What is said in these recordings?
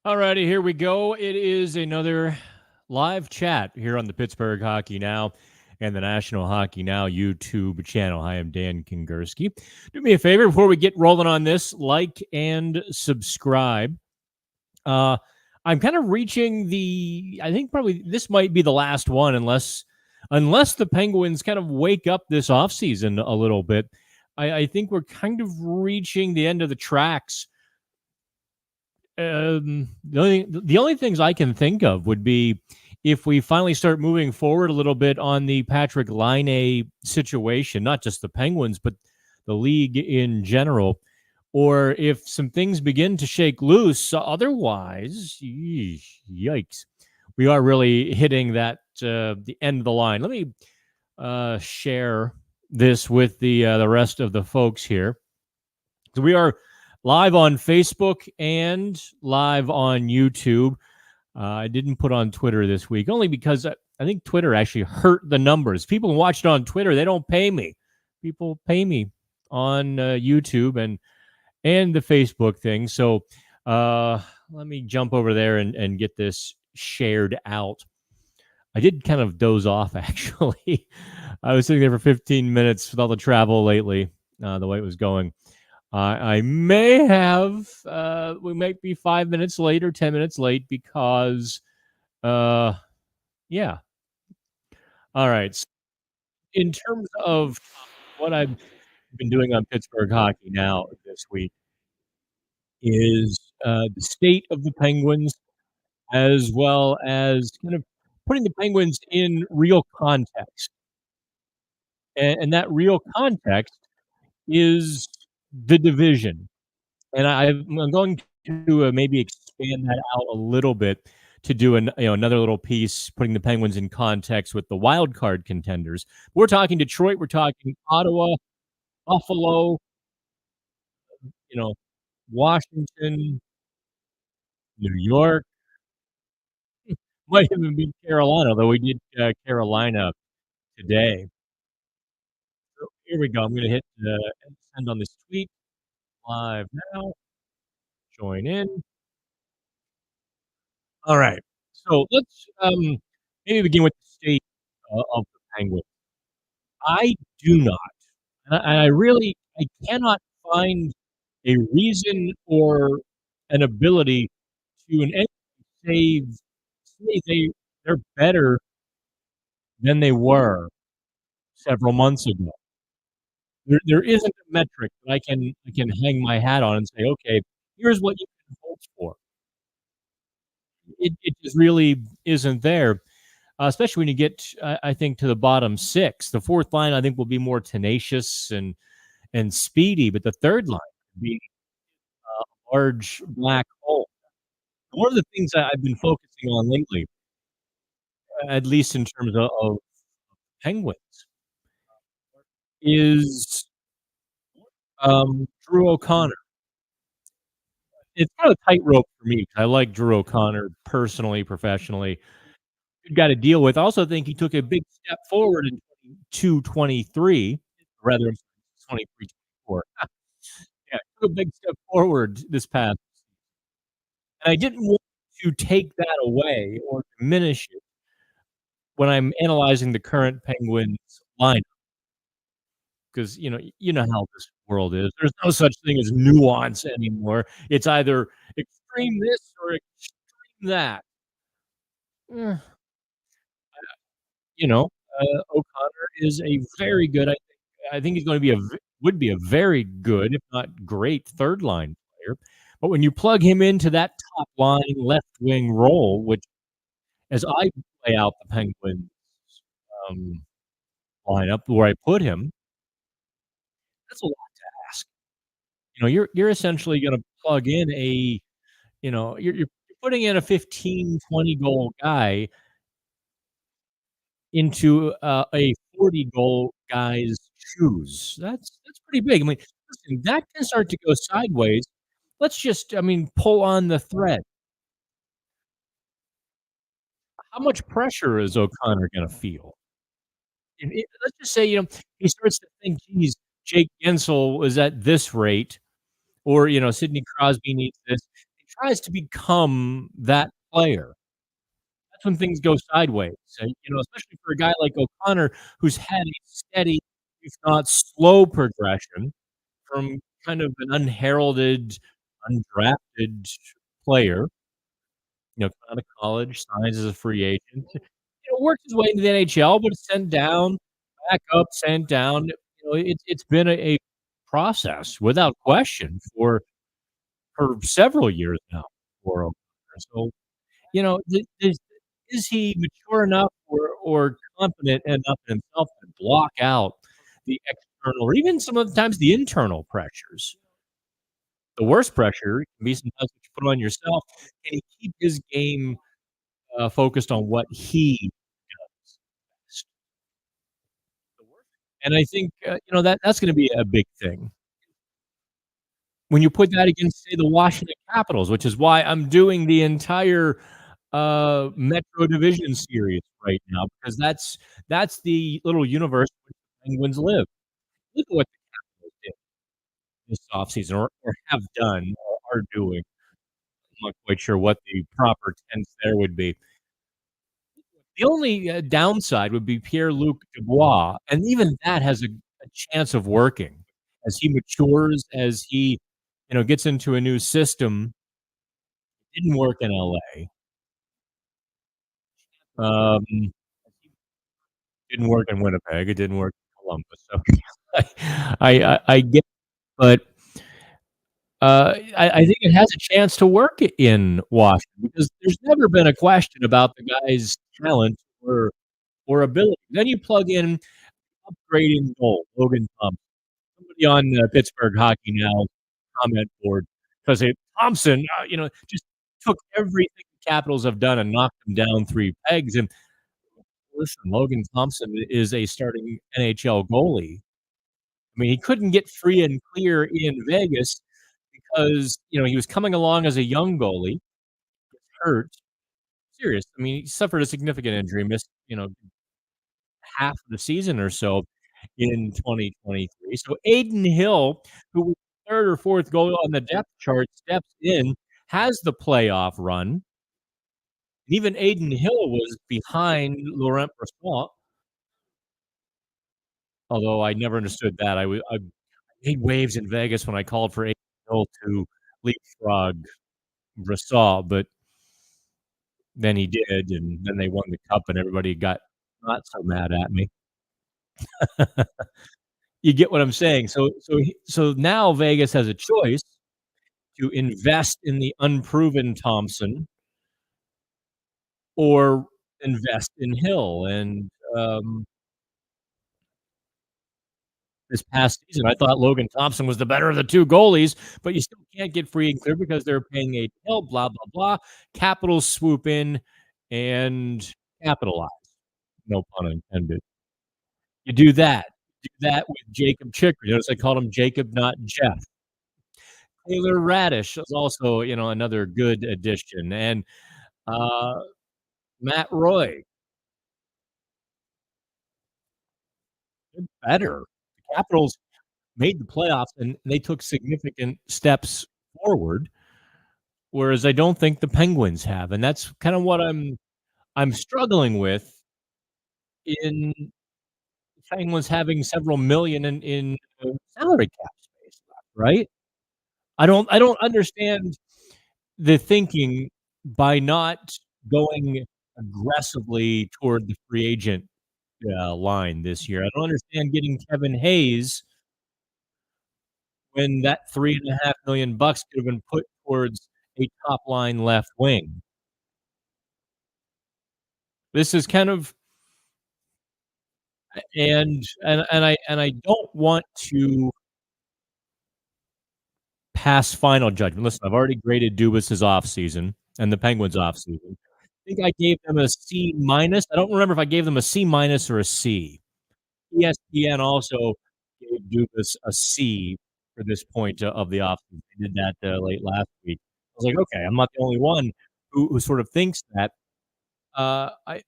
Alrighty, here we go. It is another live chat here on the Pittsburgh Hockey Now and the National Hockey Now YouTube channel. Hi, I'm Dan Kingerski. Do me a favor before we get rolling on this, like and subscribe. Uh, I'm kind of reaching I think probably this might be the last one unless the Penguins kind of wake up this offseason a little bit. I think we're kind of reaching the end of the tracks. The only things I can think of would be if we finally start moving forward a little bit on the Patrick Laine situation, not just the Penguins, but the league in general, or if some things begin to shake loose. Otherwise, yikes, we are really hitting the end of the line. Let me share this with the rest of the folks here. So we are live on Facebook and live on YouTube. I didn't put on Twitter this week, only because I think Twitter actually hurt the numbers. People watch it on Twitter. They don't pay me. People pay me on YouTube and the Facebook thing. So let me jump over there and get this shared out. I did kind of doze off, actually. I was sitting there for 15 minutes with all the travel lately, the way it was going. I may have, we might be 5 minutes late or 10 minutes late because, yeah. All right. So in terms of what I've been doing on Pittsburgh Hockey Now this week is the state of the Penguins, as well as kind of putting the Penguins in real context. And that real context is the division. And I'm going to maybe expand that out a little bit to do another little piece, putting the Penguins in context with the wild card contenders. We're talking Detroit, we're talking Ottawa, Buffalo, you know, Washington, New York, might even be Carolina, though we did Carolina today. So here we go. I'm going to hit send on this tweet live now. Join in. All right. So let's maybe begin with the state of the Penguins. I do not, I cannot find a reason or an ability to in any way say they're better than they were several months ago. There isn't a metric that I can hang my hat on and say, okay, here's what you can hope for. It just really isn't there. Especially when you get, I think, to the bottom six. The fourth line, I think, will be more tenacious and speedy, but the third line would be a large black hole. One of the things that I've been focusing on lately, at least in terms of Penguins, is Drew O'Connor. It's kind of a tightrope for me. I like Drew O'Connor personally, professionally. Good guy to deal with. I also think he took a big step forward in 22-23, rather 23-24. Yeah, took a big step forward this past. And I didn't want to take that away or diminish it when I'm analyzing the current Penguins lineup, because you know how this world is. There's no such thing as nuance anymore. It's either extreme this or extreme that. Eh, you know, O'Connor is a very good. I think he's going to be would be a very good, if not great, third line player. But when you plug him into that top line left wing role, which as I play out the Penguins um, lineup where I put him, that's a lot to ask. You're essentially going to plug in you're putting in a 15, 20 goal guy into a 40 goal guy's shoes. That's pretty big. I mean, listen, that can start to go sideways. Let's just, pull on the thread. How much pressure is O'Connor going to feel? Let's just say, he starts to think, geez, Jake Gensel is at this rate, or Sidney Crosby needs this. He tries to become that player, that's when things go sideways. Especially for a guy like O'Connor who's had a steady, if not slow progression from kind of an unheralded, undrafted player, out of college, signs as a free agent, worked his way into the NHL, but sent down, back up, sent down. It's been a process without question for several years now for O'Connor. So, is he mature enough or confident enough in himself to block out the external or even some of the times the internal pressures? The worst pressure can be sometimes what you put on yourself. Can he keep his game, focused on what he does best? And I think, that's gonna be a big thing. When you put that against, say, the Washington Capitals, which is why I'm doing the entire, Metro Division series right now, because that's the little universe where the Penguins live. Look at what the Capitals did this offseason or have done or are doing. I'm not quite sure what the proper tense there would be. The only, downside would be Pierre-Luc Dubois, and even that has a chance of working as he matures, as he, gets into a new system. Didn't work in LA. Um, didn't work in Winnipeg. It didn't work in Columbus. So I get, but I think it has a chance to work in Washington because there's never been a question about the guy's talent or ability. Then you plug in upgrading goal, Logan Thompson. Somebody on Pittsburgh Hockey Now comment board says, "Hey, Thompson, just took everything the Capitals have done and knocked them down 3 pegs." And listen, Logan Thompson is a starting NHL goalie. I mean, he couldn't get free and clear in Vegas because, he was coming along as a young goalie, hurt, serious. I mean, he suffered a significant injury, missed, half of the season or so in 2023. So Aiden Hill, who was 3rd or 4th goal on the depth chart, steps in, has the playoff run. And even Aiden Hill was behind Laurent Brossoit, although I never understood that. I made waves in Vegas when I called for Aiden Hill to leapfrog Brossoit, but then he did, and then they won the cup, and everybody got not so mad at me. You get what I'm saying? So now Vegas has a choice to invest in the unproven Thompson or invest in Hill, and, this past season, I thought Logan Thompson was the better of the 2 goalies, but you still can't get free and clear because they're paying Aiden Hill, blah, blah, blah. Capitals swoop in and capitalize, no pun intended. You do that with Jacob Chicker. Notice I called him Jacob, not Jeff. Taylor Radish is also, another good addition, and, uh, Matt Roy, they're better. The Capitals made the playoffs, and they took significant steps forward, whereas I don't think the Penguins have, and that's kind of what I'm struggling with in Penguins having several million in salary cap space left, right? I don't understand the thinking by not going aggressively toward the free agent, line this year. I don't understand getting Kevin Hayes when that $3.5 million could have been put towards a top line left wing. This is kind of and I don't want to pass final judgment. Listen, I've already graded Dubas's offseason and the Penguins' offseason. I think I gave them a C minus. I don't remember if I gave them a C minus or a C. ESPN also gave Dubas a C for this point of the offseason. They did that late last week. I was like, okay, I'm not the only one who sort of thinks that. Uh, I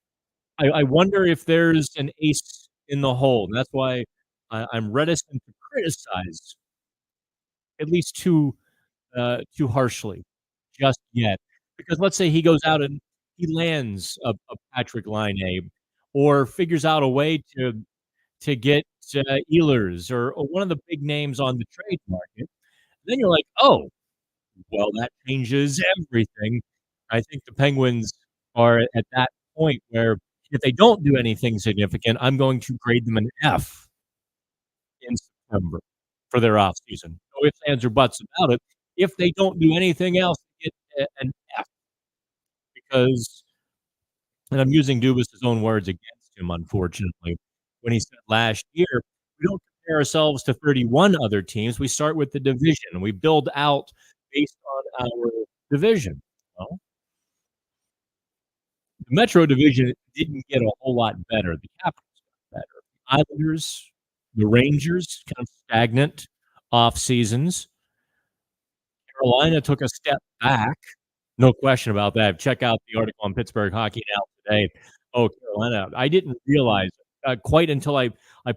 I wonder if there's an ace in the hole, and that's why I'm reticent to criticize at least too harshly. just yet. Because let's say he goes out and he lands a Patrick Laine or figures out a way to get, Ehlers or one of the big names on the trade market, then you're like, "Oh, well, that changes everything." I think the Penguins are at that point where if they don't do anything significant, I'm going to grade them an F in September for their offseason. No ifs, ands, or buts about it. If they don't do anything else, get an F because and I'm using Dubas' own words against him, unfortunately, when he said last year, "We don't compare ourselves to 31 other teams. We start with the division. We build out based on our division." Well, the Metro division didn't get a whole lot better. The Capitals got better. Islanders, the Rangers, kind of stagnant off seasons. Carolina took a step back. No question about that. Check out the article on Pittsburgh Hockey Now today. Oh, Carolina. I didn't realize, quite until I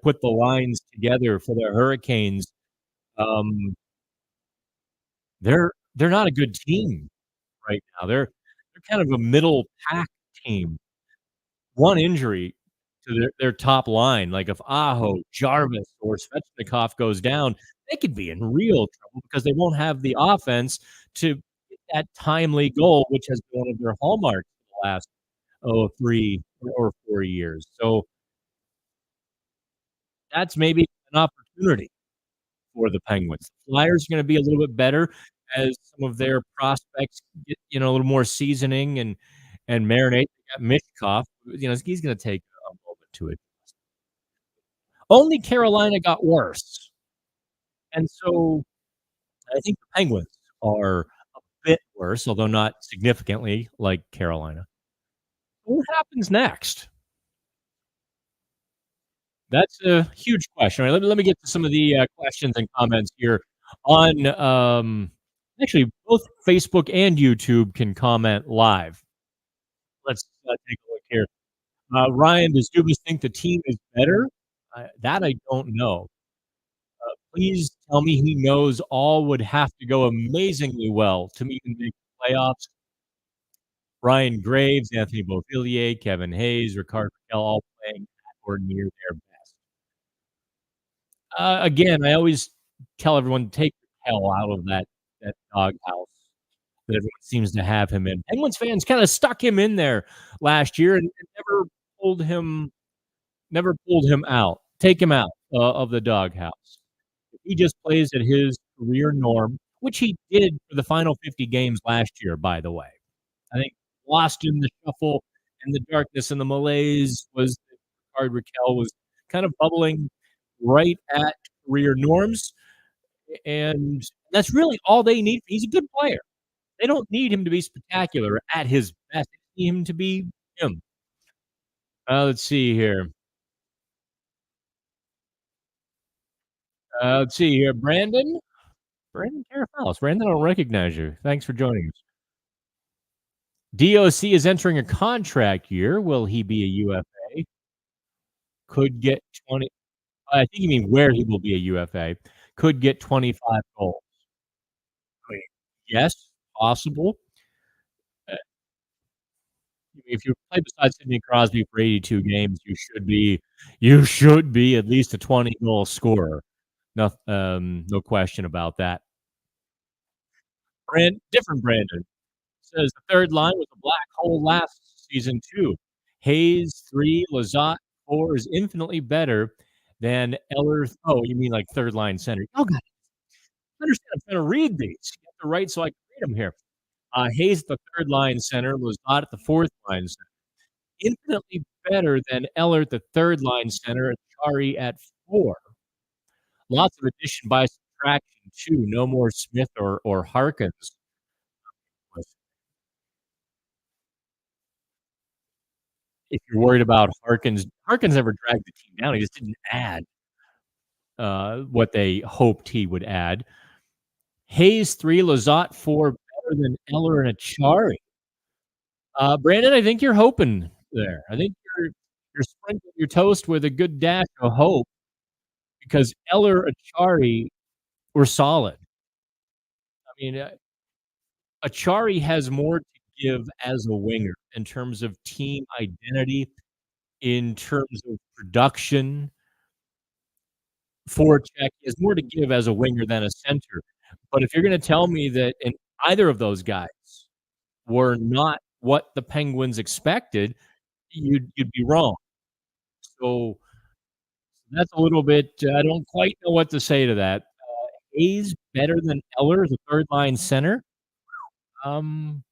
put the lines together for the Hurricanes. Um, they're not a good team right now. They're kind of a middle pack team. One injury to their top line, like if Aho, Jarvis, or Svechnikov goes down, they could be in real trouble because they won't have the offense to get that timely goal, which has been one of their hallmarks for the last, 3 or 4 years. So that's maybe an opportunity for the Penguins. The Flyers are gonna be a little bit better as some of their prospects get, a little more seasoning and marinate. They got Mishkov, he's gonna take a moment to it. Only Carolina got worse, and so I think the Penguins are a bit worse, although not significantly like Carolina. What happens next? That's a huge question. All right, let me get to some of the, questions and comments here on, actually, both Facebook and YouTube can comment live. Let's, take a look here. Ryan, does Dubas think the team is better? That I don't know. Please tell me he knows all would have to go amazingly well to even make the playoffs. Ryan Graves, Anthony Beauvillier, Kevin Hayes, Rickard Rakell all playing at or near their best. Again, I always tell everyone, take the hell out of that doghouse that everyone seems to have him in. Penguins fans kinda stuck him in there last year and never pulled him out. Take him out, of the doghouse. If he just plays at his career norm, which he did for the final 50 games last year, by the way. I think lost in the shuffle and the darkness and the malaise was that Rickard Rakell was kind of bubbling right at career norms, and that's really all they need. He's a good player. They don't need him to be spectacular at his best. They need him to be him. Let's see here. Let's see here. Brandon Carafalis. Brandon, I don't recognize you. Thanks for joining us. DOC is entering a contract year. Will he be a UFA? Could get 20. I think you mean where he will be a UFA. Could get 25 goals. I mean, yes, possible. Uh, if you play beside Sidney Crosby for 82 games, you should be at least a 20 goal scorer. No question about that. Different Brandon says the third line was a black hole last season too. Hayes 3, Lizotte 4 is infinitely better than Eller. Oh, you mean like third line center? Oh God, I understand. I'm trying to read these. You have to write so I can read them here. Hayes at the third line center, Lizotte at the fourth line center. Infinitely better than Eller at the third line center, and Chari at 4. Lots of addition by subtraction too. No more Smith or Harkins. If you're worried about Harkins never dragged the team down. He just didn't add what they hoped he would add. Hayes 3, Lizotte 4, better than Eller and Achari. Brandon, I think you're hoping there. I think you're sprinkling your toast with a good dash of hope because Eller, Achari were solid. I mean, Achari has more to give as a winger in terms of team identity, in terms of production, forecheck. He has more to give as a winger than a center. But if you're gonna tell me that in either of those guys were not what the Penguins expected, you'd be wrong. So that's a little bit I don't quite know what to say to that. Hayes better than Eller as a third line center? Um,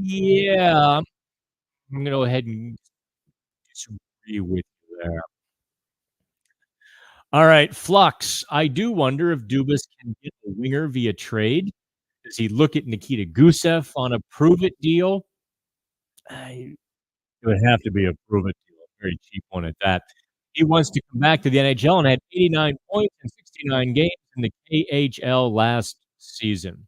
yeah, I'm gonna go ahead and disagree with you there. All right, Flux. I do wonder if Dubas can get a winger via trade. Does he look at Nikita Gusev on a prove it deal? I It would have to be a prove it deal, a very cheap one at that. He wants to come back to the NHL and had 89 points in 69 games in the KHL last season.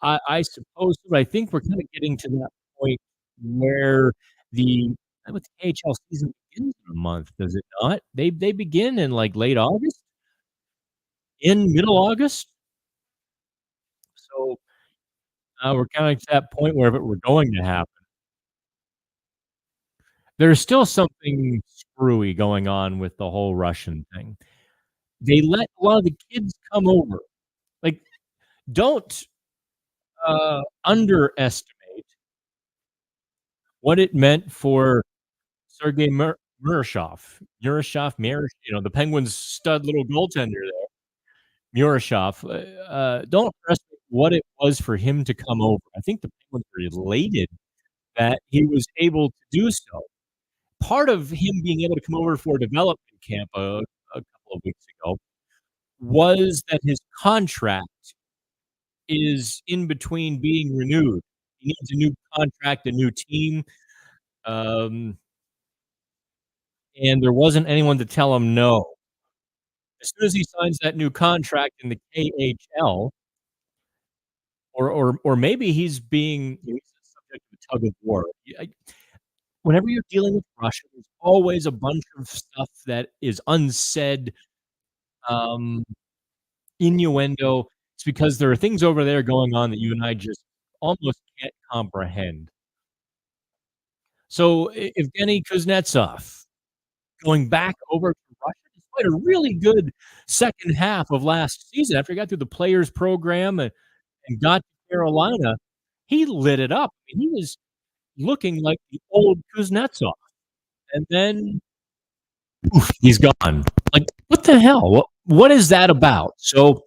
I suppose, but I think we're kinda getting to that point where the the KHL season begins in a month, does it not? They begin in, like, late August? In middle August? So, we're kinda to that point where if it were going to happen, there's still something screwy going on with the whole Russian thing. They let a lot of the kids come over. Like, don't, underestimate what it meant for Sergei Murashov, the Penguins' stud little goaltender there, Murashov. Don't underestimate what it was for him to come over. I think the Penguins were elated that he was able to do so. Part of him being able to come over for a development camp a couple of weeks ago was that his contract is in between being renewed. He needs a new contract, a new team, um, and there wasn't anyone to tell him no. As soon as he signs that new contract in the KHL, or maybe he's subject to a tug of war. Whenever you're dealing with Russia, there's always a bunch of stuff that is unsaid, um, innuendo. It's because there are things over there going on that you and I just almost can't comprehend. So, Evgeny Kuznetsov going back over to Russia despite a really good second half of last season after he got through the players program and got to Carolina, he lit it up. I mean, he was looking like the old Kuznetsov, and then poof, he's gone. Like, what the hell? What is that about? So,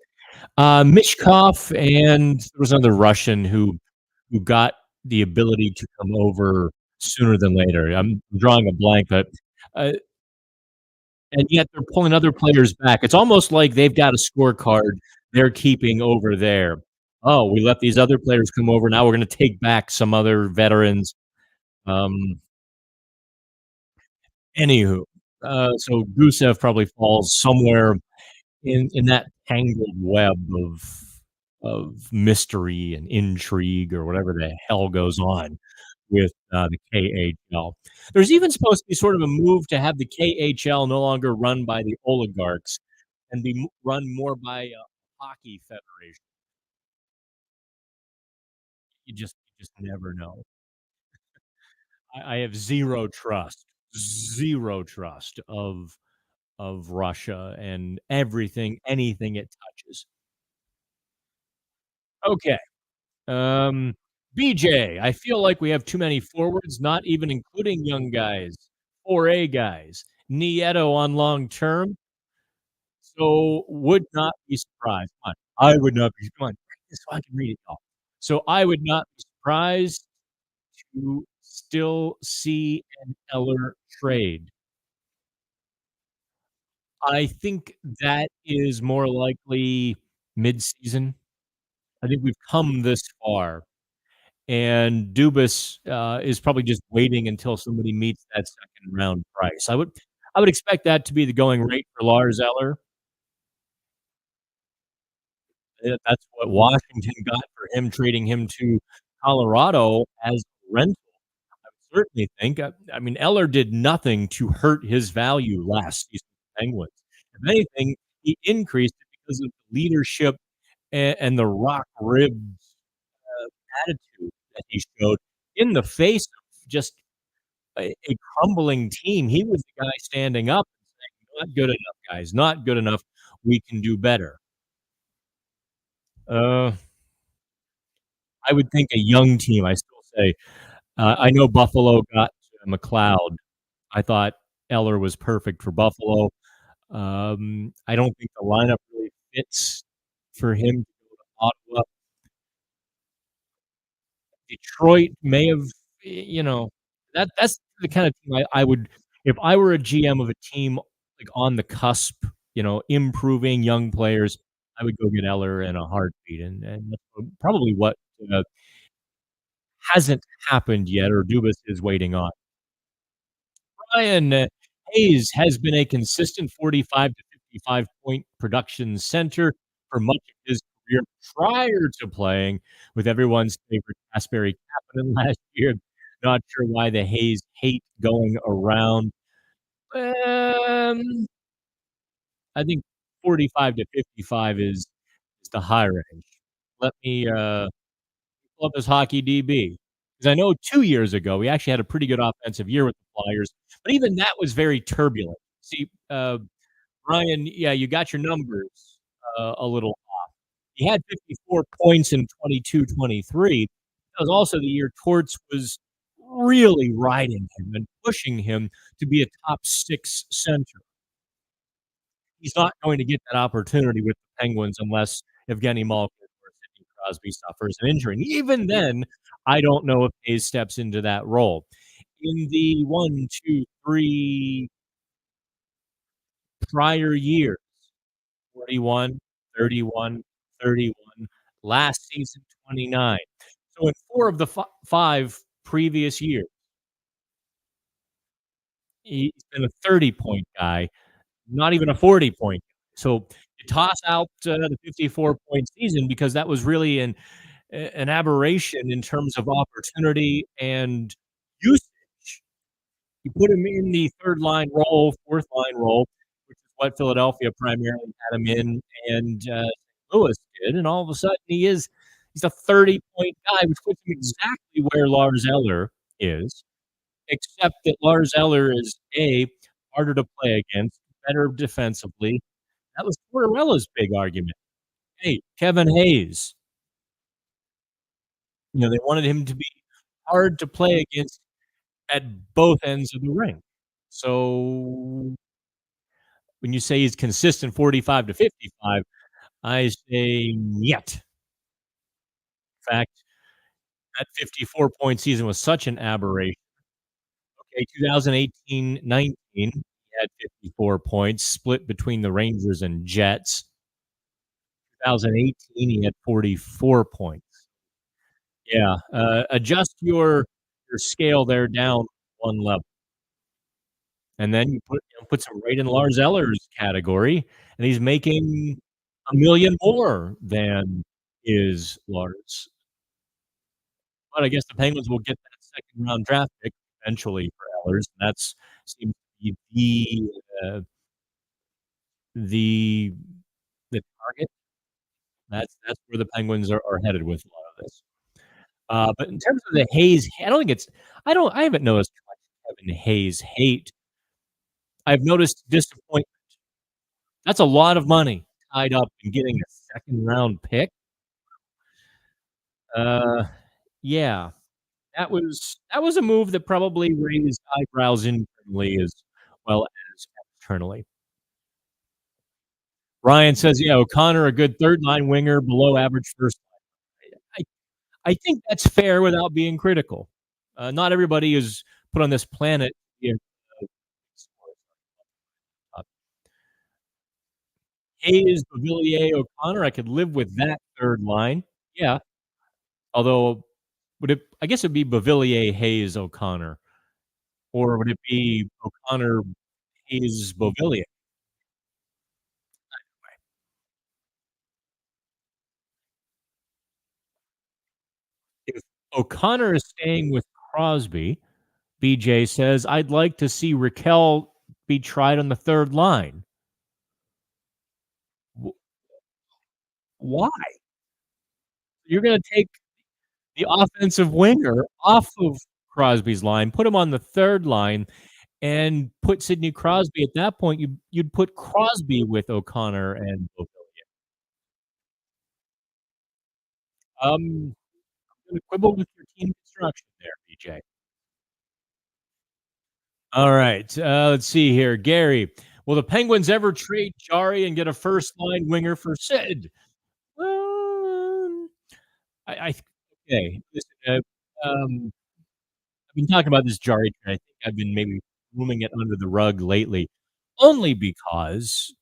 Mishkov and there was another Russian who got the ability to come over sooner than later. I'm drawing a blank, but, uh, and yet they're pulling other players back. It's almost like they've got a scorecard they're keeping over there. "Oh, we let these other players come over, now we're gonna take back some other veterans." Um, Anywho, so Gusev probably falls somewhere in that tangled web of mystery and intrigue or whatever the hell goes on with, the KHL. There's even supposed to be sort of a move to have the KHL no longer run by the oligarchs and be run more by a hockey federation. You just never know. I have zero trust of Russia and everything, anything it touches. Okay. Um, BJ, I feel like we have too many forwards, not even including young guys, 4A guys. Nieto on long term, so would not be surprised. Come on, I would not be come on, so I can read it all. So I would not be surprised to still see an Eller trade. I think that is more likely mid-season. I think we've come this far. And Dubas, is probably just waiting until somebody meets that second round price. I would expect that to be the going rate for Lars Eller. That's what Washington got for him, trading him to Colorado as a rental. I would certainly think. I mean, Eller did nothing to hurt his value last season with the Penguins. If anything, he increased it because of the leadership and the rock ribbed attitude that he showed in the face of just a crumbling team. He was the guy standing up and saying, "Not good enough, guys, not good enough. We can do better." Uh, I would think a young team, I still say, I know Buffalo got McLeod. I thought Eller was perfect for Buffalo. I don't think the lineup really fits for him to go to Ottawa. Detroit may have, that's the kind of team I would, if I were a GM of a team, like, on the cusp, improving young players, I would go get Eller in a heartbeat, and that's probably what, hasn't happened yet or Dubas is waiting on. Ryan Hayes has been a consistent 45 to 55 point production center for much of his career prior to playing with everyone's favorite Asbury Captain last year. Not sure why the Hayes hate going around. Um, I think 45 to 55 is the high range. Let me pull up his hockey DB, because I know 2 years ago, we actually had a pretty good offensive year with the Flyers, but even that was very turbulent. See, Brian, yeah, you got your numbers, a little off. He had 54 points in 22-23. That was also the year Torts was really riding him and pushing him to be a top 6 center. He's not going to get that opportunity with the Penguins unless Evgeny Malkin or Sidney Crosby suffers an injury. And even then, I don't know if Hayes steps into that role. In the 1, 2, 3 prior years, 41, 31, 31, last season 29. So in 4 of the 5 previous years, he's been a 30-point guy, not even a 40-point guy. So you toss out the 54-point season because that was really an aberration in terms of opportunity and usage. You put him in the third line role, fourth line role, which is what Philadelphia primarily had him in, and Louis did, and all of a sudden he's a 30-point guy, which puts him exactly where Lars Eller is, except that Lars Eller is harder to play against, better defensively. That was Tortorella's big argument. Hey, Kevin Hayes, they wanted him to be hard to play against at both ends of the ring. So when you say he's consistent 45 to 55, I say yet. In fact, that 54 point season was such an aberration. Okay, 2018-19, he had 54 points split between the Rangers and Jets. 2018, he had 44 points. Yeah, adjust your scale there down one level. And then you puts him right in Lars Eller's category, and he's making 1,000,000 more than is Lars. But I guess the Penguins will get that second round draft pick eventually for Ehlers, and that's seems to be the the target. That's where the Penguins are headed with a lot of this. But in terms of the Hayes, I don't think it's I haven't noticed much Kevin Hayes hate. I've noticed disappointment. That's a lot of money tied up in getting a second round pick. Uh, yeah, that was a move that probably raised eyebrows internally as well as externally. Ryan says, "Yeah, O'Connor, a good third line winger, below average first line." I think that's fair without being critical. Not everybody is put on this planet to be uh, Hayes, Beauvillier, O'Connor, I could live with that third line. Yeah, although would it I guess it'd be Beauvillier, Hayes, O'Connor, or would it be O'Connor, Hayes, Beauvillier? If O'Connor is staying with Crosby, BJ says, "I'd like to see Raquel be tried on the third line." W Why? You're gonna take the offensive winger off of Crosby's line, put him on the 3rd line, and put Sidney Crosby at that point, you'd put Crosby with O'Connor and Beauvillier. I'm gonna quibble with your team construction there, BJ. All right, let's see here. Gary, will the Penguins ever trade Jari and get a first-line winger for Sid? Um, I okay, listen, I've been talking about this Jari trade. I think I've been maybe moving it under the rug lately, only because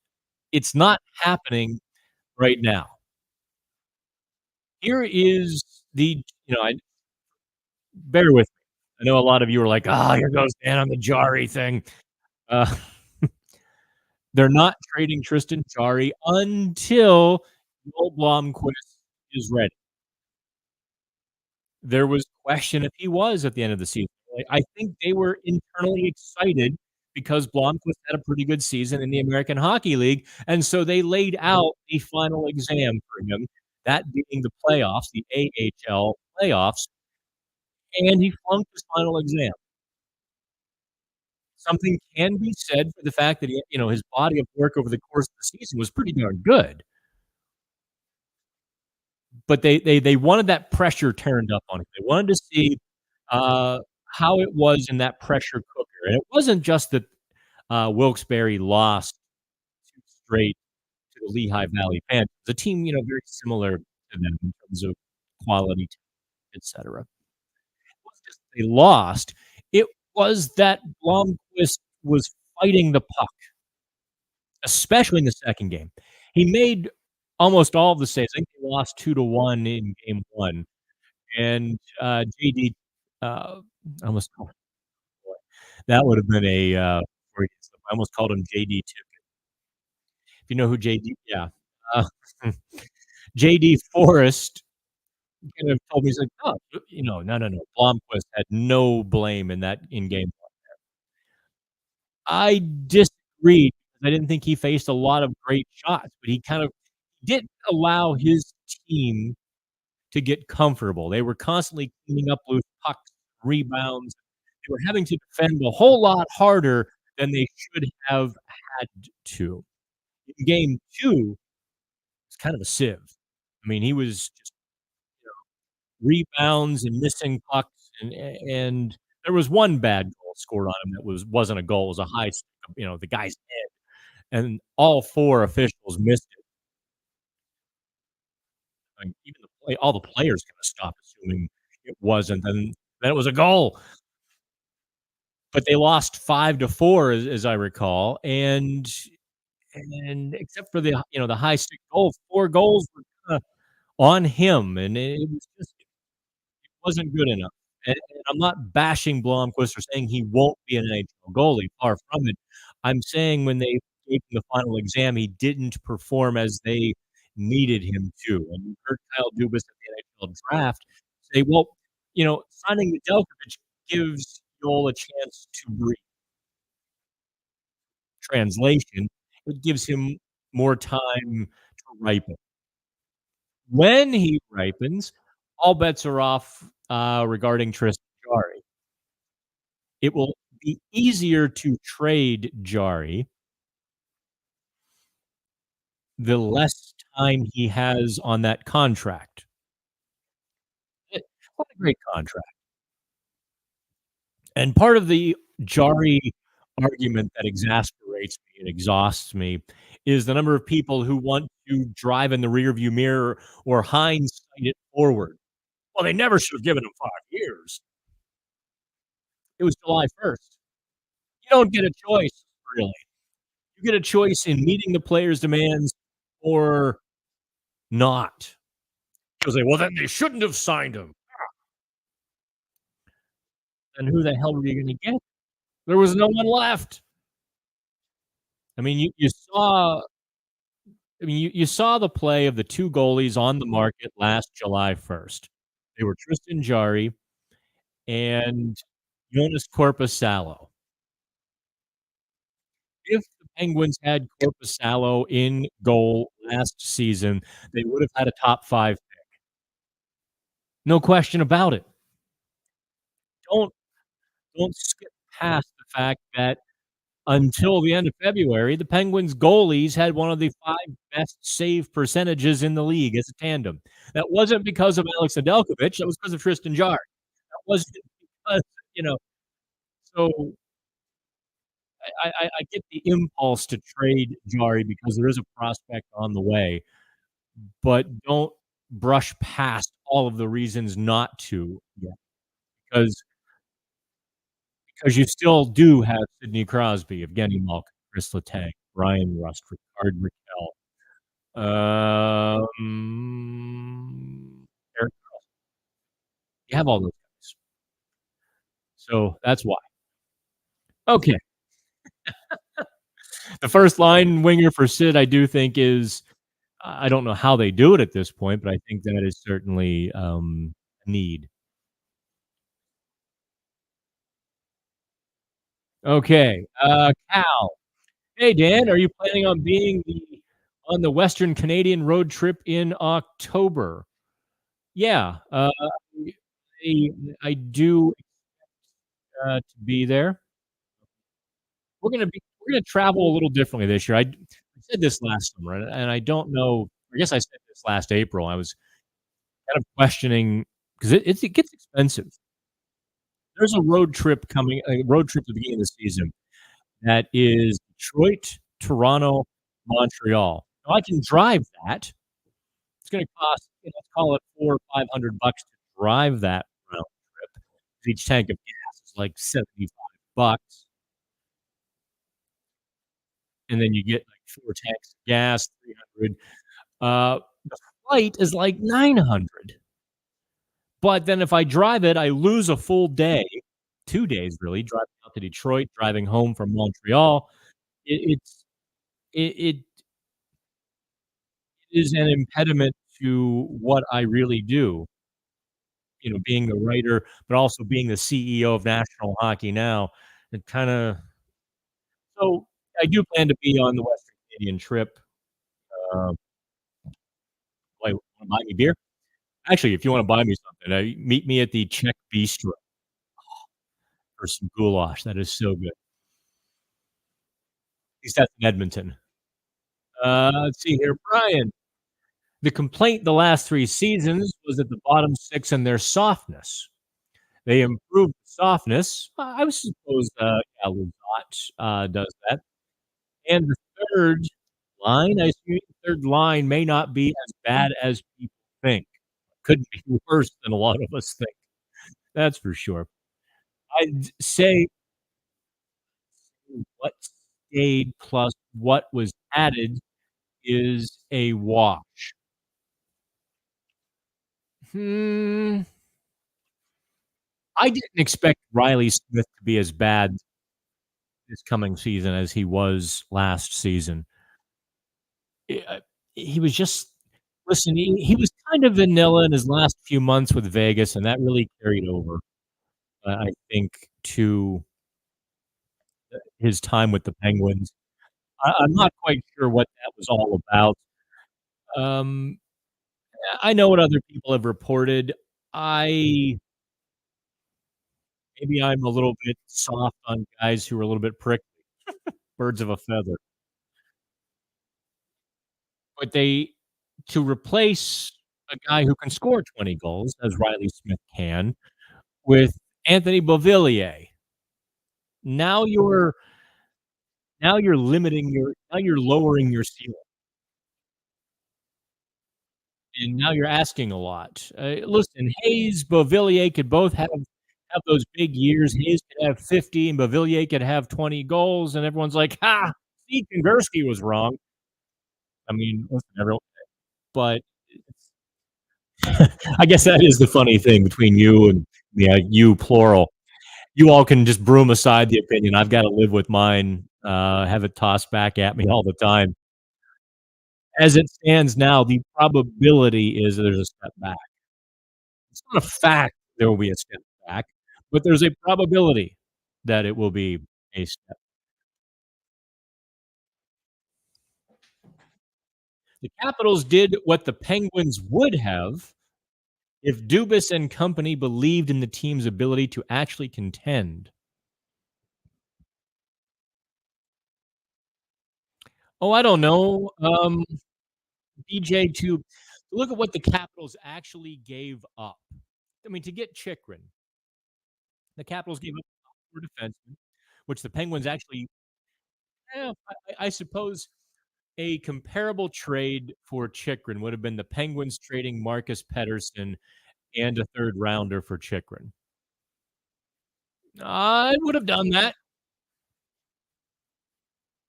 it's not happening right now. Here is I bear with me. I know a lot of you are like, "Ah, here goes Dan on the Jari thing." Uh, they're not trading Tristan Jari until Joel Blomqvist is ready. There was question if he was at the end of the season. Like, I think they were internally excited because Blomqvist had a pretty good season in the American Hockey League, and so they laid out the final exam for him, that being the playoffs, the AHL playoffs, and he flunked his final exam. Something can be said for the fact that his body of work over the course of the season was pretty darn good, but they wanted that pressure turned up on him. They wanted to see, uh, how it was in that pressure cooker, and it wasn't just that, Wilkes-Barre lost 2 straight to the Lehigh Valley Panthers, a team, very similar to them in terms of quality, etcetera. It wasn't just they lost, it was that Blomqvist was fighting the puck, especially in the 2nd game. He made almost all of the saves. I think they lost 2-1 in game 1, and, JD, I almost called boy, that would have been a, Freudian slip. I almost called him JD too. If you know who JD, yeah. Uh, JD Forrest kind of told me, he's like, "Oh, no. Blomqvist had no blame in game 1." I disagreed because I didn't think he faced a lot of great shots, but he kind of didn't allow his team to get comfortable. They were constantly cleaning up loose pucks, rebounds. They were having to defend a whole lot harder than they should have had to. In game 2, it's kind of a sieve. I mean, he was just, you know, rebounds and missing pucks, and there was one bad goal scored on him that wasn't a goal, it was a high stick, the guy's head, and all 4 officials missed it. Like, even all the players kinda stopped assuming it wasn't, and then it was a goal, but they lost 5-4 as I recall, and except for the high stick goal, 4 goals were kinda on him, and it was just wasn't good enough. And I'm not bashing Blomqvist or saying he won't be an NHL goalie, far from it. I'm saying when they gave him the final exam, he didn't perform as they needed him to. And you heard Kyle Dubas at the NHL draft say, "Well, signing Nedeljkovic gives Joel a chance to breathe." Translation, it gives him more time to ripen. When he ripens, all bets are off, regarding Tristan Jarry. It will be easier to trade Jarry the less time he has on that contract. What a great contract. And part of the Jarry argument that exasperates me and exhausts me is the number of people who want to drive in the rearview mirror or hindsight it forward. Well, they never should have given him 5 years. It was July 1st. You don't get a choice, really. You get a choice in meeting the player's demands or not. He'll say, "Well, then they shouldn't have signed him." Then who the hell were you gonna get? There was no one left. I mean, you saw the play of the 2 goalies on the market last July 1st. They were Tristan Jarry and Jonas Korpisalo. If the Penguins had Korpisalo in goal last season, they would have had a top 5 pick. No question about it. Don't don't skip past the fact that until the end of February, the Penguins goalies had one of the 5 best save percentages in the league as a tandem. That wasn't because of Alex Nedeljkovic, that was because of Tristan Jarry. That wasn't because, you know, so I get the impulse to trade Jarry because there is a prospect on the way, but don't brush past all of the reasons not to yet, because you still do have Sidney Crosby, Evgeny Malkin, Chris Letang, Brian Rust, Rickard Rakell, Eric you have all those guys. So that's why. Okay. The first line winger for Sid, I do think is I don't know how they do it at this point, but I think that is certainly, a need. Okay, Cal. Hey, Dan, are you planning on being on the Western Canadian road trip in October? Yeah, I I do, to be there. We're gonna travel a little differently this year. I said this last summer, and I don't know I guess I said this last April. I was kind of questioning 'cause it gets expensive. There's a road trip at the beginning of the season that is Detroit, Toronto, Montreal. Now I can drive that. It's gonna cost, let's call it 4 or $500 to drive that round trip. Each tank of gas is like $75, and then you get, like, 4 tanks of gas, 300. The flight is like 900, but then if I drive it, I lose a full day, 2 days really, driving out to Detroit, driving home from Montreal. It's it is an impediment to what I really do, being a writer, but also being the CEO of National Hockey Now. It kinda so I do plan to be on the Western Canadian trip. Um, wanna buy me beer? Actually, if you wanna buy me something, meet me at the Czech Bistro for some goulash. That is so good. At least that's in Edmonton. Let's see here, Brian. The complaint the last 3 seasons was that the bottom 6 and their softness. They improved the softness. I would suppose, yeah, Lizotte, does that. And the 3rd line, I assume the 3rd line may not be as bad as people think. Could be worse than a lot of us think. That's for sure. I'd say what stayed plus what was added is a wash. Hmm, I didn't expect Riley Smith to be as bad this coming season as he was last season. He was just listen, he was kind of vanilla in his last few months with Vegas, and that really carried over, I think, to his time with the Penguins. I'm not quite sure what that was all about. Um, I know what other people have reported. I maybe I'm a little bit soft on guys who are a little bit prickly, birds of a feather. But they to replace a guy who can score 20 goals, as Riley Smith can, with Anthony Beauvillier, now you're now you're lowering your ceiling, and now you're asking a lot. Listen, Hayes, Beauvillier could both have those big years. Hayes could have 50 and Beauvillier could have 20 goals, and everyone's like, "Ha! Steve Kongursky was wrong." I mean, listen, everyone but I guess that is the funny thing between you and yeah, you plural. You all can just broom aside the opinion. I've gotta live with mine, have it tossed back at me all the time. As it stands now, the probability is there's a step back. It's not a fact there will be a step back, but there's a probability that it will be a step. The Capitals did what the Penguins would have If Dubas and company believed in the team's ability to actually contend. Oh, I don't know. BJ to look at what the Capitals actually gave up. I mean, to get Chikrin, the Capitals gave up 4 defensemen, which the Penguins actually, I suppose a comparable trade for Chikrin would have been the Penguins trading Marcus Pettersson and a 3rd rounder for Chikrin. I would have done that.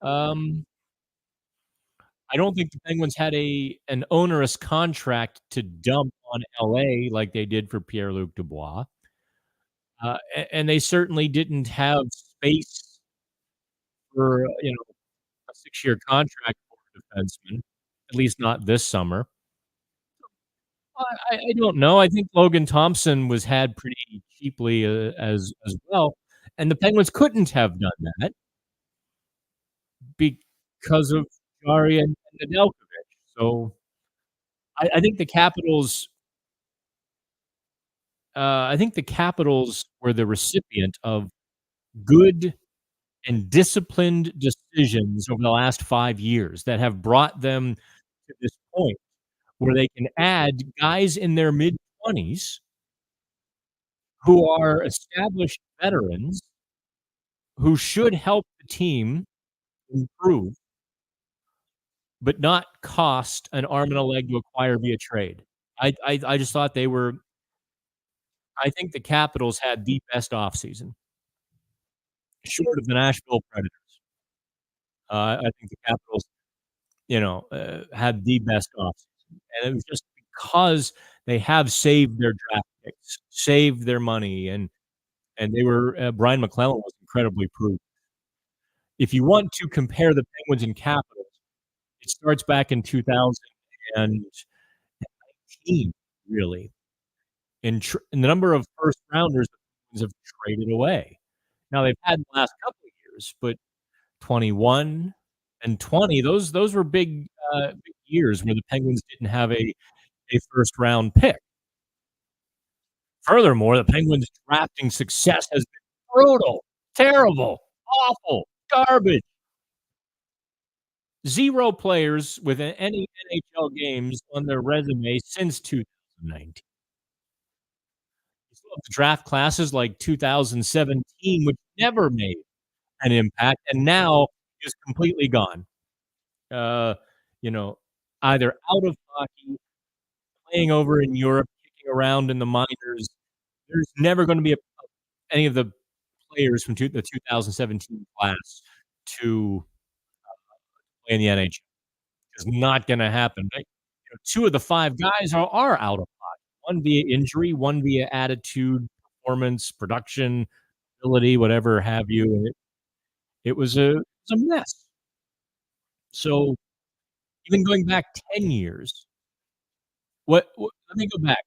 Um, I don't think the Penguins had an onerous contract to dump on LA like they did for Pierre-Luc Dubois. And they certainly didn't have space for, a 6-year contract for a defenseman, at least not this summer. I don't know. I think Logan Thompson was had pretty cheaply, as well, and the Penguins couldn't have done that because of Jari and Nedeljkovic. So, I think the Capitals were the recipient of good and disciplined decisions over the last 5 years that have brought them to this point where they can add guys in their mid-20s who are established veterans who should help the team improve, but not cost an arm and a leg to acquire via trade. I just thought they were I think the Capitals had the best offseason, short of the Nashville Predators. I think the Capitals, had the best offseason, and it was just because they have saved their draft picks, saved their money, and they were Brian McClellan was incredibly prudent. If you want to compare the Penguins and Capitals, it starts back in 2019, really, in the number of first rounders the Penguins have traded away. Now they've had the last couple of years, but 21 and 20, those were big years where the Penguins didn't have a first round pick. Furthermore, the Penguins' drafting success has been brutal, terrible, awful, garbage. 0 players with any NHL games on their resume since 2019. You still have the draft classes like 2017, which never made an impact and now is completely gone. Uh, you know, either out of hockey, playing over in Europe, kicking around in the minors. There's never gonna be any of the players from the 2017 class to play in the NHL. It's not gonna happen, right? 2 of the 5 guys are out of pocket, one via injury, one via attitude, performance, production, ability, whatever have you, and it was a mess. So, even going back 10 years, let me go back,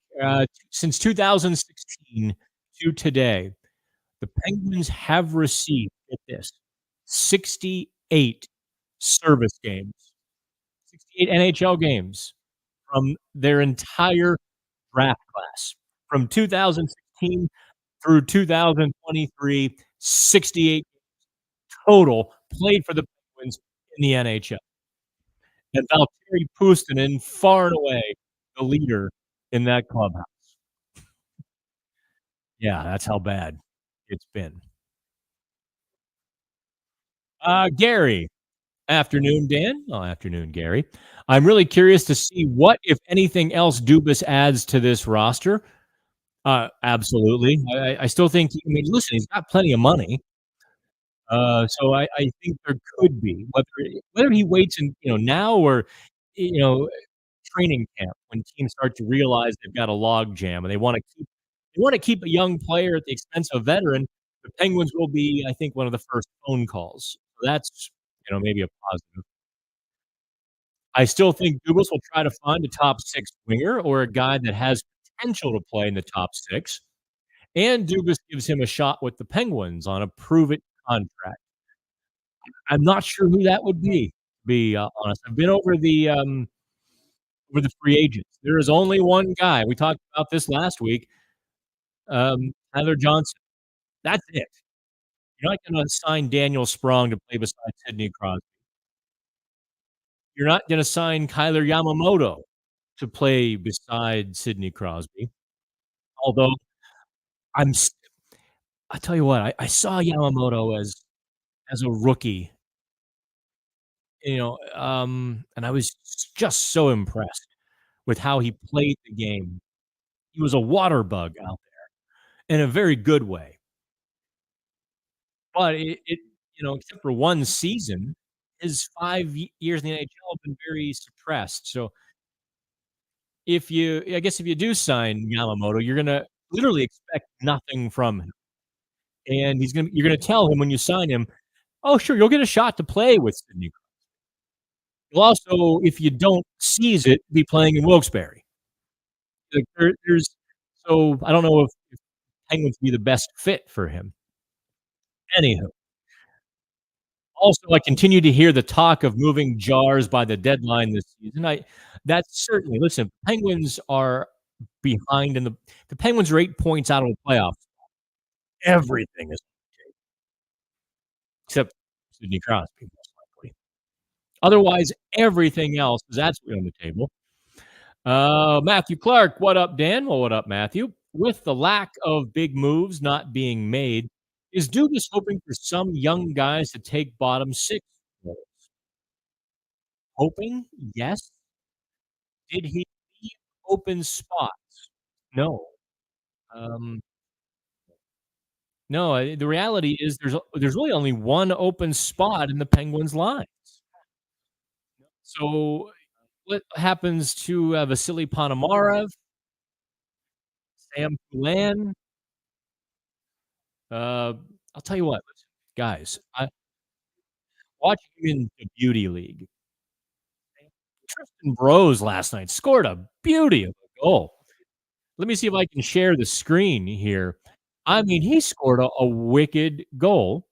since 2016 to today, the Penguins have received, get this, 68 service games, 68 NHL games from their entire draft class. From 2016 through 2023, 68 total played for the Penguins in the NHL. And Valtteri Puustinen, far and away the leader in that clubhouse. Yeah, that's how bad it's been. Gary. Afternoon, Dan. Oh, afternoon, Gary. I'm really curious to see what, if anything else, Dubas adds to this roster. Absolutely. I still think, I mean, listen, he's got plenty of money. So I think there could be, whether he waits and now or you know training camp when teams start to realize they've got a log jam and they want to keep a young player at the expense of a veteran. The Penguins will be, I think, one of the first phone calls. So that's maybe a positive. I still think Dubas will try to find a top 6 winger or a guy that has potential to play in the top 6, and Dubas gives him a shot with the Penguins on a prove-it contract. I'm not sure who that would be, to be honest. I've been over over the free agents. There is only one guy. We talked about this last week, Tyler Johnson. That's it. You're not gonna sign Daniel Sprong to play beside Sidney Crosby. You're not gonna sign Kyler Yamamoto to play beside Sidney Crosby, although I'm s I tell you what, I saw Yamamoto as a rookie, and I was just so impressed with how he played the game. He was a water bug out there in a very good way, but except for 1 season, his 5 years in the NHL have been very suppressed, so if you do sign Yamamoto, you're gonna literally expect nothing from him, and you're gonna tell him when you sign him, "Oh, sure, you'll get a shot to play with Sidney." You'll also, if you don't seize it, be playing in Wilkes-Barre. Like, there's so I don't know if Penguins would be the best fit for him. Anywho, also, I continue to hear the talk of moving Jars by the deadline this season. That's certainly listen, Penguins are behind in the Penguins are 8 points out of the playoffs. Everything is except Sidney Crosby, most likely. Otherwise, everything else is absolutely on the table. Matthew Clark, what up, Dan? Well, what up, Matthew? With the lack of big moves not being made, is Dubas hoping for some young guys to take bottom six roles? Hoping? Yes. Did he leave open spots? No. Um, no, the reality is there's really only one open spot in the Penguins line. So, what happens to, Vasily Ponomarev, Sam Poulin? Uh, I'll tell you what, listen, guys, I watching him in the beauty league. Tristan Broz last night scored a beauty of a goal. Let me see if I can share the screen here. I mean, he scored a wicked goal.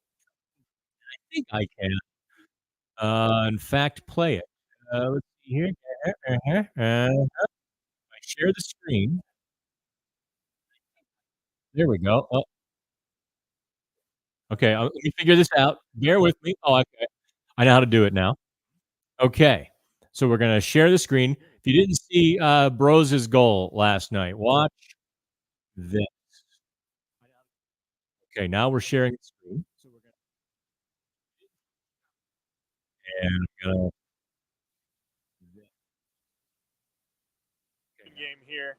I think I can, in fact, play it. Let's see here. I share the screen. There we go. Oh, okay, let me figure this out. Bear with me. Oh, okay. I know how to do it now. Okay. So we're gonna share the screen. If you didn't see, Broz's goal last night, watch this. Okay, now we're sharing the screen. So we're gonna game here.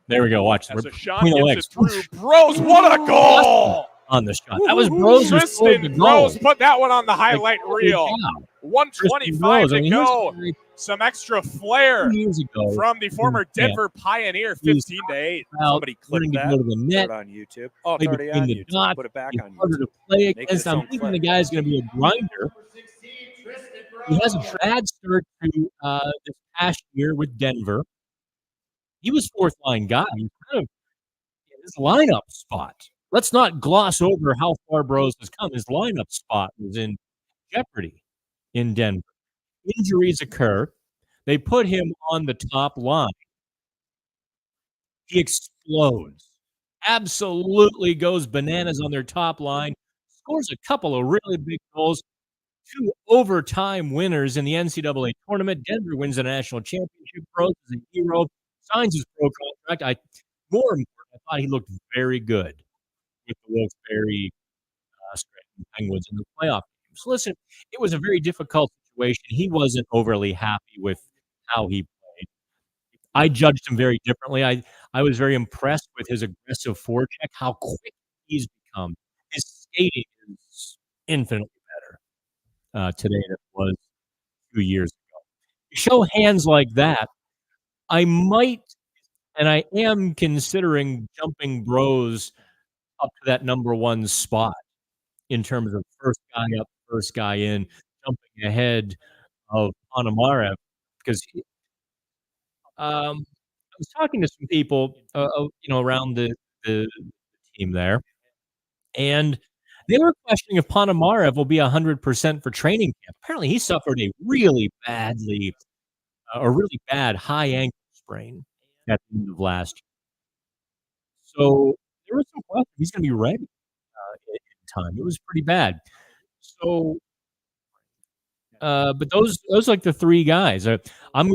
there we go, watch. As We're a shot between the gets legs. it through. Broz, what a goal! On the shot. That was Broz who scored the Tristan goal. Broz put that one on the highlight Holy reel. cow. 125 Tristan Broz, to go. he was Some extra flair 2 years ago. from the former Denver Pioneer, 15 to 8. Somebody clip that. Go to the net. Put it on YouTube. Oh, Play it's already between on the YouTube. dots. Put it back It's on harder to YouTube. play Make against. its I'm own thinking clip. the guy's going to be a grinder. He has a bad start to this past year with Denver. He was fourth line guy. He's kind of in his lineup spot. Let's not gloss over how far Broz has come. His lineup spot was in jeopardy in Denver. Injuries occur. They put him on the top line. He explodes. Absolutely goes bananas on their top line. Scores a couple of really big goals. 2 overtime winners in the NCAA tournament. Denver wins the national championship. Broz is a hero. Signs his pro contract. More important, I thought he looked very good with the Wilkes-Barre Penguins in the playoff game. So listen, it was a very difficult situation. He wasn't overly happy with how he played. I judged him very differently. I was very impressed with his aggressive forecheck, how quick he's become. His skating is infinitely better today than it was 2 years ago. You show hands like that, I might and I am considering jumping Broz up to that number 1 spot in terms of first guy up, first guy in, jumping ahead of Ponomarev because I was talking to some people, around the team there, and they were questioning if Ponomarev will be 100% for training camp. Apparently, he suffered a really badly a really bad high ankle sprain at the end of last year. So there was some question he's going to be ready in time. It was pretty bad. So, but those like the three guys. I'm, I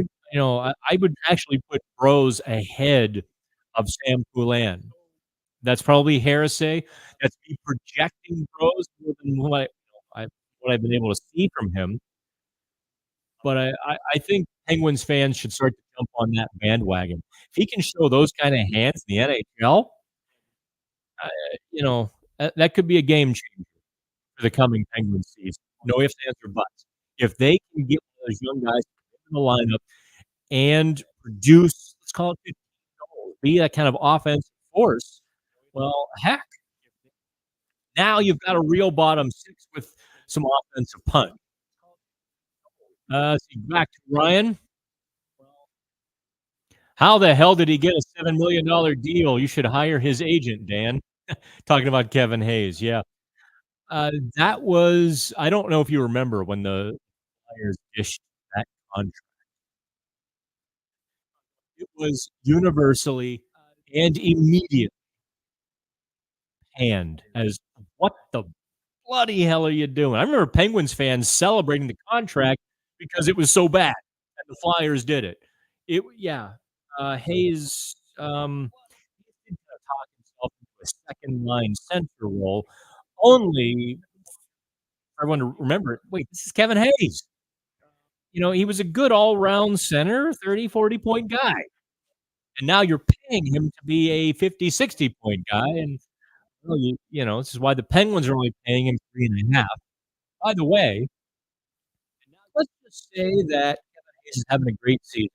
would actually put Broz ahead of Sam Poulin. That's probably heresy. That's me projecting Broz more than what I've been able to see from him. But I think Penguins fans should start to jump on that bandwagon. If he can show those kind of hands in the NHL, uh, that could be a game changer for the coming Penguins season. No ifs, ands, or buts. If they can get one of those young guys in the lineup and produce, let's call it 15 goals, be that kind of offensive force, well, heck, now you've got a real bottom six with some offensive punch. Back to Ryan. How the hell did he get a $7 million deal? You should hire his agent, Dan. Talking about Kevin Hayes. Yeah. That was, I don't know if you remember when the Flyers dished that contract. It was universally and immediately panned as, what the bloody hell are you doing? I remember Penguins fans celebrating the contract because it was so bad and the Flyers did it. Hayes did talk himself into a second line center role. Only for everyone to remember, wait, this is Kevin Hayes. He was a good all-round center, 30, 40-point guy. And now you're paying him to be a 50, 60-point guy. And, well, this is why the Penguins are only paying him 3.5. By the way, let's just say that Kevin Hayes is having a great season.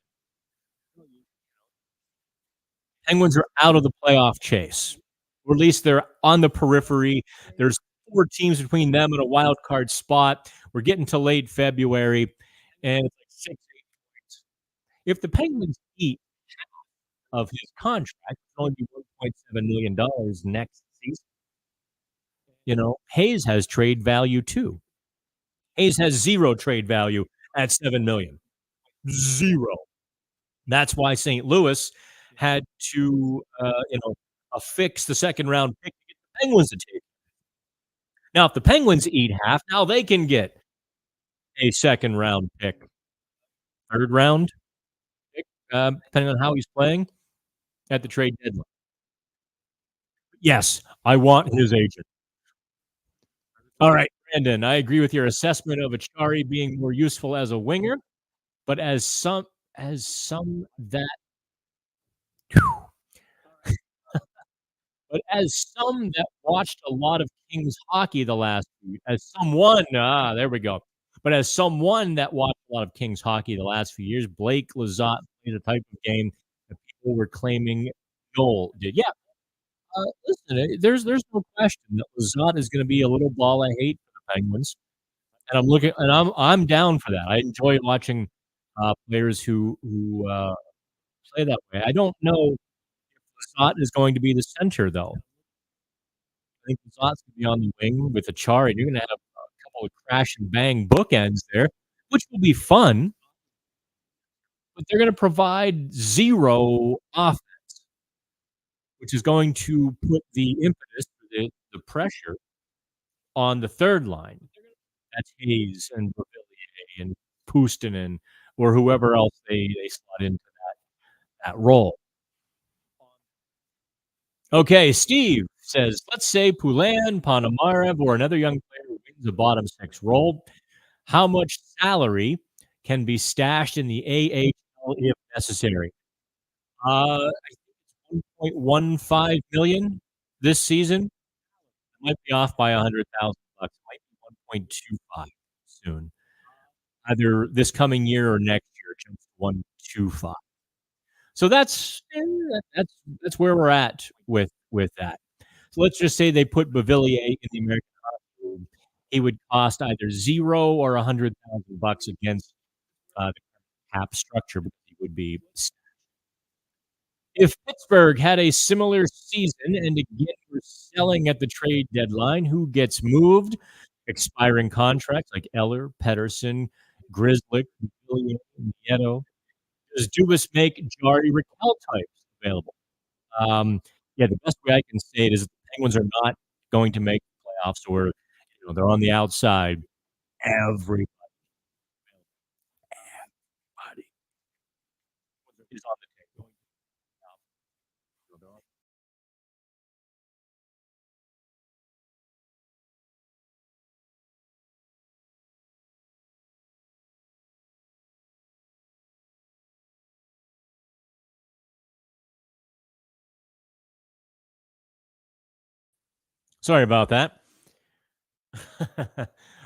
Penguins are out of the playoff chase, or at least they're on the periphery. There's 4 teams between them and a wild card spot. We're getting to late February, and it's like 6, 8 points. If the Penguins eat half of his contract, it'll only be $1.7 million next season. Hayes has trade value too. Hayes has 0 trade value at $7 million. 0. That's why St. Louis had to, affix the second round pick to get the Penguins to take it. Now, if the Penguins eat half, now they can get a second round pick, third round pick, depending on how he's playing at the trade deadline. Yes, I want his agent. All right, Brandon, I agree with your assessment of Achari being more useful as a winger, but as some that But as some that watched a lot of Kings hockey the last few as someone there we go. But as someone that watched a lot of Kings hockey the last few years, Blake Lizotte played a type of game that people were claiming Noel did. Yeah, listen, there's no question that Lizotte is gonna be a little ball of hate for the Penguins, and I'm down for that. I enjoy watching, players who play that way. I don't know Lizotte is going to be the center, though. I think Lizotte's going to be on the wing with Achari. You're going to have a couple of crash and bang bookends there, which will be fun. But they're going to provide 0 offense, which is going to put the impetus, the pressure on the third line. That's Hayes and Beauvillier and Puustinen or whoever else they slot into that role. Okay, Steve says, let's say Poulin, Ponomarev, or another young player wins a bottom 6 role. How much salary can be stashed in the AHL if necessary? I think it's $1.15 million this season. It might be off by $100,000. It might be 1.25 soon. Either this coming year or next year, just 1.25. So that's where we're at with that. So let's just say they put Beauvillier in the American Hockey League. He would cost either 0 or $100,000 against the cap structure because he would be. If Pittsburgh had a similar season and again we're selling at the trade deadline, who gets moved? Expiring contracts like Eller, Pettersson, Grzelcyk, Beauvillier, Nieto. Does Dubas make Jari Raquel types available? Yeah, the best way I can say it is the Penguins are not going to make the playoffs, or they're on the outside. Everybody is on the table. Sorry about that.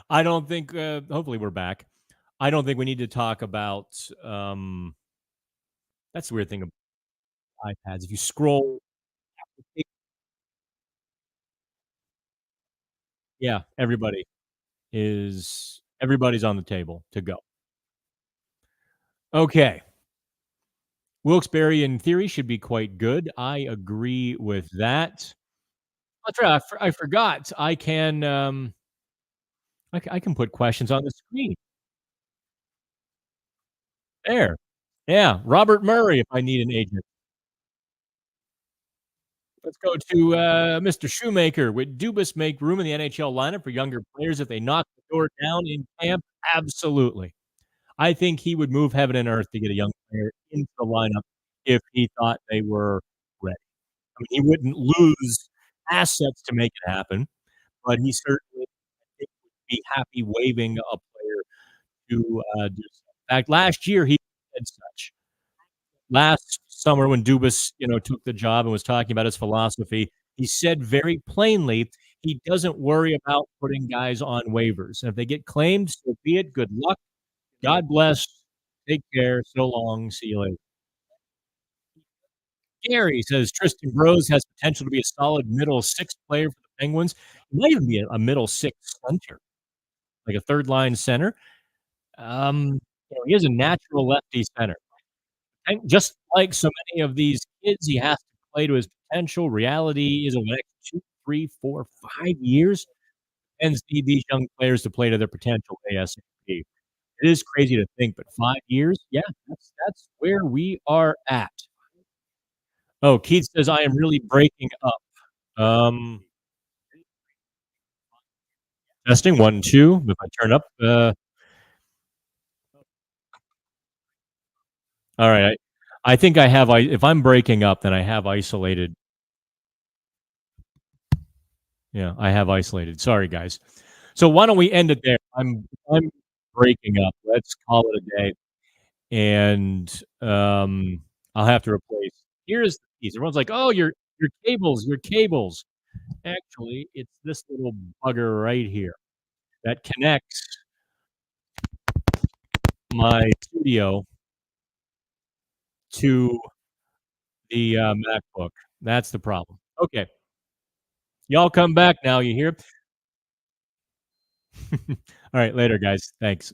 I don't think. Hopefully, we're back. I don't think we need to talk about. That's the weird thing about iPads. If you scroll, yeah, everybody's on the table to go. Okay. Wilkes-Barre, in theory, should be quite good. I agree with that. That's right. I forgot. I can put questions on the screen. There. Yeah, Robert Murray if I need an agent. Let's go to Mr. Shoemaker. Would Dubas make room in the NHL lineup for younger players if they knock the door down in camp? Absolutely. I think he would move heaven and earth to get a young player into the lineup if he thought they were ready. I mean, he wouldn't lose assets to make it happen, but he certainly, I think, would be happy waiving a player to do so. In fact, last year he said such. Last summer when Dubas, took the job and was talking about his philosophy, he said very plainly he doesn't worry about putting guys on waivers. And if they get claimed, so be it. Good luck. God bless. Take care. So long. See you later. Gary says Tristan Broz has potential to be a solid middle six player for the Penguins. He might even be a middle six center, like a third line center. He is a natural lefty center. And just like so many of these kids, he has to play to his potential. Reality is over the next 2, 3, 4, 5 years, Pens need these young players to play to their potential ASAP. It is crazy to think, but 5 years, yeah, that's where we are at. Oh, Keith says, "I am really breaking up." Um, testing 1, 2. If I turn up, all right. I think I have. If I'm breaking up, then I have isolated. Yeah, I have isolated. Sorry, guys. So why don't we end it there? I'm breaking up. Let's call it a day, and I'll have to replace. Here's the piece. Everyone's like, "Oh, your cables, your cables." Actually, it's this little bugger right here that connects my studio to the MacBook. That's the problem. Okay, y'all come back now. You hear? All right, later, guys. Thanks.